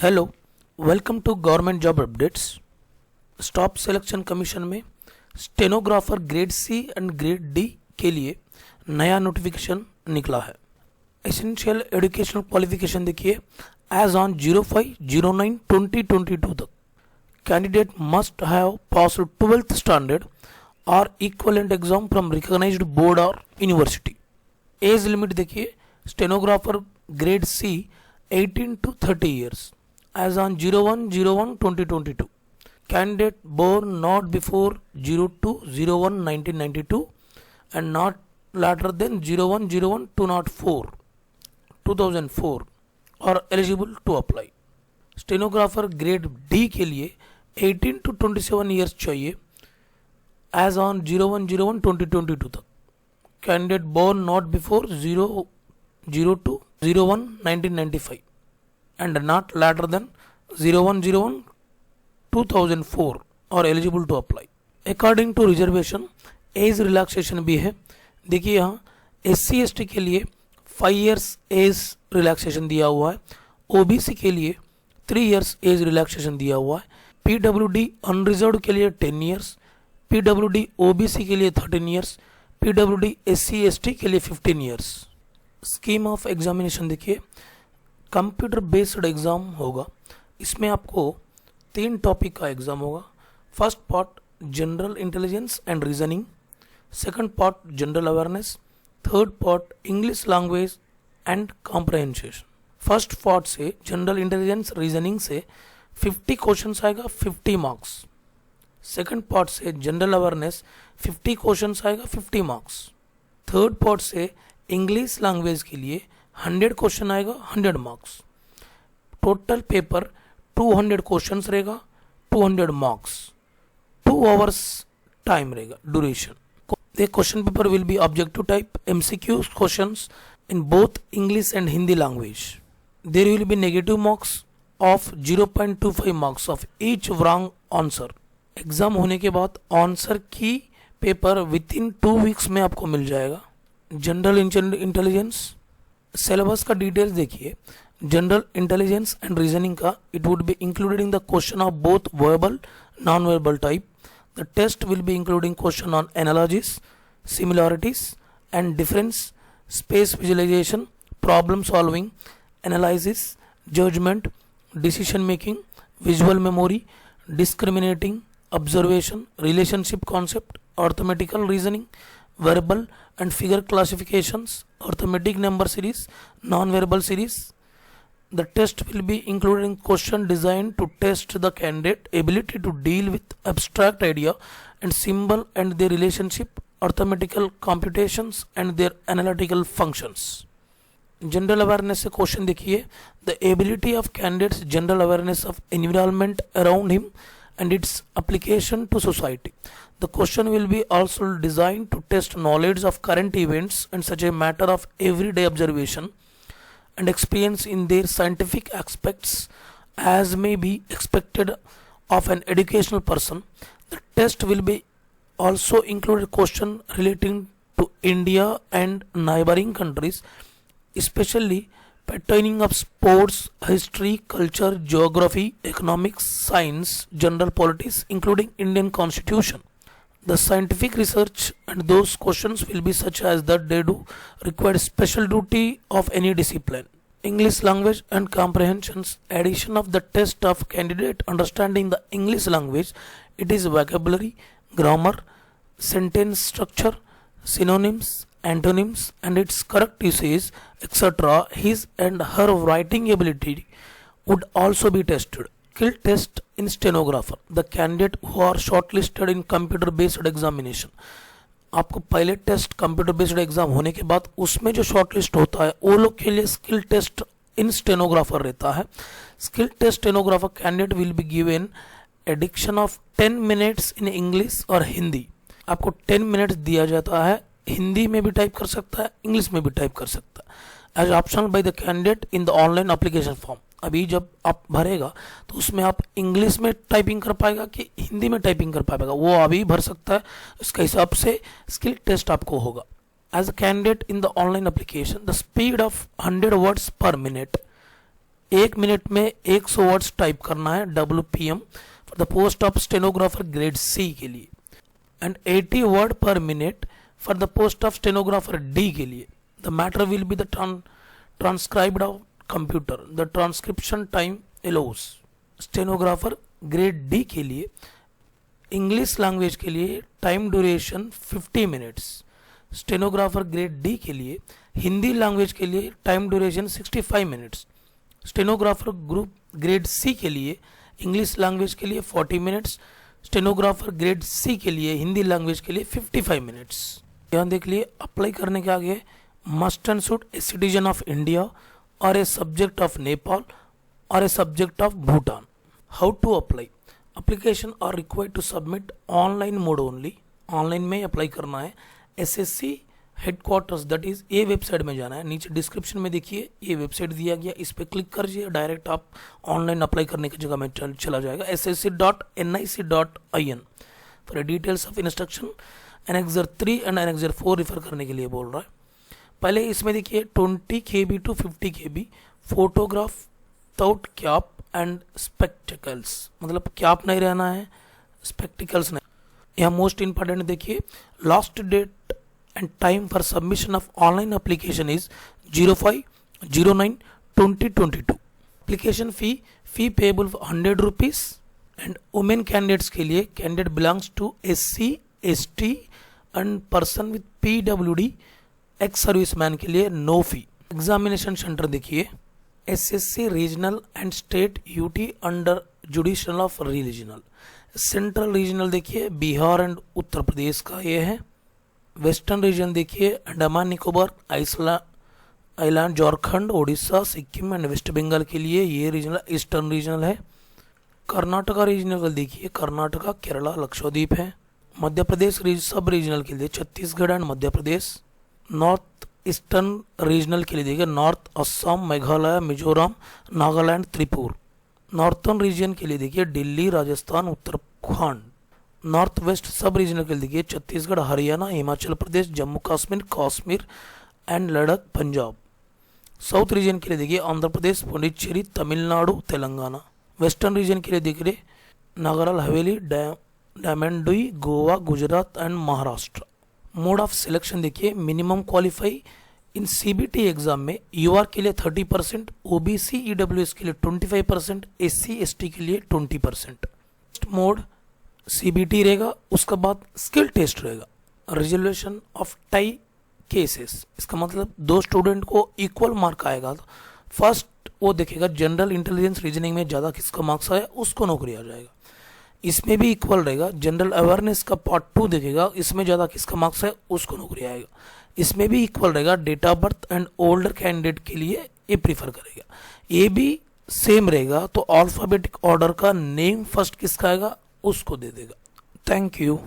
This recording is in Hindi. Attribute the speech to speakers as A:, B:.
A: Hello, welcome to government job updates. Staff selection commission में stenographer grade C and grade D के लिए नया नोटिफिकेशन निकला है। एसेंशियल एजुकेशनल क्वालिफिकेशन देखिए, एज ऑन 05/09/2022 तक candidate must have passed 12th standard और equivalent exam from recognised board और यूनिवर्सिटी। एज लिमिट देखिए, stenographer grade C 18 to 30 years as on 01/01/2022. Candidate born not before 02/01/1992 and not later than 01/01/2004 are eligible to apply. Stenographer grade D के लिए 18 to 27 years चाहिए as on 01/01/2022 तक। Candidate born not before 02/01/1995 and not later than 01/01/2004 are eligible to apply. According to reservation, age relaxation भी है। देखिए यहाँ SC/ST के लिए 5 years एज रिलैक्सेशन दिया हुआ है, OBC के लिए 3 years एज रिलैक्सेशन दिया हुआ है, PWD अनरिजर्व्ड के लिए 10 years, PWD OBC के लिए 13 years, PWD SC/ST के लिए 15 years। स्कीम ऑफ एग्जामिनेशन देखिए, कंप्यूटर बेस्ड एग्ज़ाम होगा। इसमें आपको 3 टॉपिक का एग्ज़ाम होगा। First part general intelligence and reasoning, second part general awareness, third part English language and comprehension. First part से जनरल इंटेलिजेंस रीजनिंग से 50 क्वेश्चंस आएगा, 50 मार्क्स। सेकंड पार्ट से जनरल अवेयरनेस 50 क्वेश्चंस आएगा, 50 मार्क्स। थर्ड पार्ट से इंग्लिश लैंग्वेज के लिए 100 क्वेश्चन आएगा, 100 मार्क्स। टोटल पेपर 200 क्वेश्चंस रहेगा, 200 मार्क्स। 2 hours टाइम रहेगा duration. The question paper will be objective type MCQ questions in both English and Hindi language. There will be negative marks of 0.25 marks of each wrong answer. Exam होने के बाद आंसर की पेपर विद इन 2 weeks में आपको मिल जाएगा। जनरल इंटेलिजेंस सिलेबस का डिटेल्स देखिए। जनरल इंटेलिजेंस एंड रीजनिंग का it would be included in the question of both verbal non verbal type. The test will be including question on analogies, similarities and difference, space visualisation, problem solving, analysis, judgement, decision making, visual memory, discriminating, observation, relationship concept, arithmetical reasoning, verbal and figure classifications, arithmetic number series, non-verbal series. The test will be included in question designed to test the candidate ability to deal with abstract idea and symbol and their relationship, arithmetical computations and their analytical functions. General awareness से क्वेश्चन देखिए। The ability of candidates general awareness of environment around him and its application to society. The question will be also designed to test knowledge of current events and such a matter of everyday observation and experience in their scientific aspects as may be expected of an educational person. The test will be also include question relating to India and neighboring countries, especially pertaining of sports, history, culture, geography, economics, science, general politics, including Indian constitution. The scientific research and those questions will be such as that they do require special duty of any discipline. English language and comprehensions, addition of the test of candidate understanding the English language, it is vocabulary, grammar, sentence structure, synonyms, antonyms and its correct usage, etc. His and her writing ability would also be tested. Skill test in stenographer. The candidate who are shortlisted in computer based examination. आपको पहले टेस्ट कंप्यूटर बेस्ड एग्जाम होने के बाद उसमें जो शॉर्टलिस्ट होता है वो लोग के लिए स्किल टेस्ट इन स्टेनोग्राफर रहता है। Skill test stenographer candidate will be given dictation of 10 minutes in English और हिंदी। आपको 10 minutes दिया जाता है, हिंदी में भी टाइप कर सकता है, इंग्लिश में भी टाइप कर सकता है, as optional by the candidate in the online application form. अभी जब आप भरेगा तो उसमें आप इंग्लिश में टाइपिंग कर पाएगा कि हिंदी में टाइपिंग कर पाएगा, वो अभी भर सकता है। इसके हिसाब से स्किल टेस्ट आपको होगा। As a candidate in the online application the speed of 100 words per minute 1 मिनट में 100 वर्ड्स टाइप करना है WPM for the post of stenographer grade C के लिए, and 80 word per minute for the post of stenographer D के लिए. The matter will be the transcribed of computer. The transcription time allows. Stenographer grade D के लिए इंग्लिश लैंग्वेज के लिए time duration 50 minutes. Stenographer grade D के लिए हिंदी लैंग्वेज के लिए time duration 65 minutes. Stenographer group grade C के लिए इंग्लिश लैंग्वेज के लिए 40 मिनट्स. स्टेनोग्राफर ग्रेड C के लिए हिंदी लैंग्वेज के लिए 55 मिनट्स. यहाँ देख लिए अप्लाई करने के आगे must and should a citizen of India और ए सब्जेक्ट ऑफ नेपाल और a subject of Bhutan. How to apply. Application are required to submit online mode only. Online में अप्लाई करना है. SSC हेडक्वार्टर्स दैट इज ये वेबसाइट में जाना है. नीचे डिस्क्रिप्शन में देखिए ये वेबसाइट दिया गया, इस पर क्लिक करिए, डायरेक्ट आप ऑनलाइन अप्लाई करने की जगह में चला जाएगा. ssc.nic.in for details of instruction. Annexure 3 and annexure 4 refer करने के लिए बोल रहा है. पहले इसमें देखिए 20 KB to 50 KB photograph without cap and spectacles, मतलब कैप नहीं रहना है, स्पेक्टिकल्स नहीं. यहाँ मोस्ट इंपॉर्टेंट देखिए last date and time for submission of online application is 05/09/2022. application fee payable for 100 rupees and women candidates के लिए candidate belongs to SC ST and person with PWD ex serviceman के लिए no fee. एग्जामिनेशन सेंटर देखिए SSC regional and state UT under jurisdictional of regional. Central regional देखिए बिहार एंड उत्तर प्रदेश का ये है. वेस्टर्न रीजन देखिए अंडमान निकोबार आइलैंड झारखंड ओडिशा सिक्किम एंड वेस्ट बंगाल के लिए ये रीजनल ईस्टर्न रीजनल है. कर्नाटका रीजनल देखिए कर्नाटका केरला लक्षद्वीप है. मध्य प्रदेश सब रीजनल के लिए Chhattisgarh and Madhya Pradesh. North eastern regional के लिए देखिए north Assam Meghalaya Mizoram Nagaland Tripura. Northern region के लिए देखिए Delhi Rajasthan Uttarakhand. North west sub regional के लिए देखिए Chhattisgarh Haryana Himachal Pradesh Jammu Kashmir and Ladakh Punjab. South region के लिए देखिए आंध्र प्रदेश पुडुचेरी तमिलनाडु तेलंगाना. वेस्टर्न रीजन के लिए देखिए नागालैंड हवेली डायमंडुई Goa Gujarat and Maharashtra. Mode of selection देखिए मिनिमम क्वालिफाई इन CBT एग्जाम में UR के लिए 30%, OBC EWS के लिए 25%, SC ST के लिए 20%. मोड CBT रहेगा, उसके बाद स्किल टेस्ट रहेगा. रिजर्वेशन ऑफ टाई केसेस, इसका मतलब दो स्टूडेंट को इक्वल मार्क आएगा. फर्स्ट वो देखेगा जनरल इंटेलिजेंस रीजनिंग में ज़्यादा किसका मार्क्स आया उसको नौकरी आ जाएगा. इसमें भी इक्वल रहेगा. जनरल अवेयरनेस का पार्ट 2 देखेगा, इसमें ज़्यादा किसका मार्क्स है उसको नौकरी आएगा. इसमें भी इक्वल रहेगा. Date of birth and older candidate के लिए ये प्रीफर करेगा. ये भी सेम रहेगा. तो अल्फाबेटिक ऑर्डर का नेम फर्स्ट किसका आएगा उसको दे देगा. Thank you.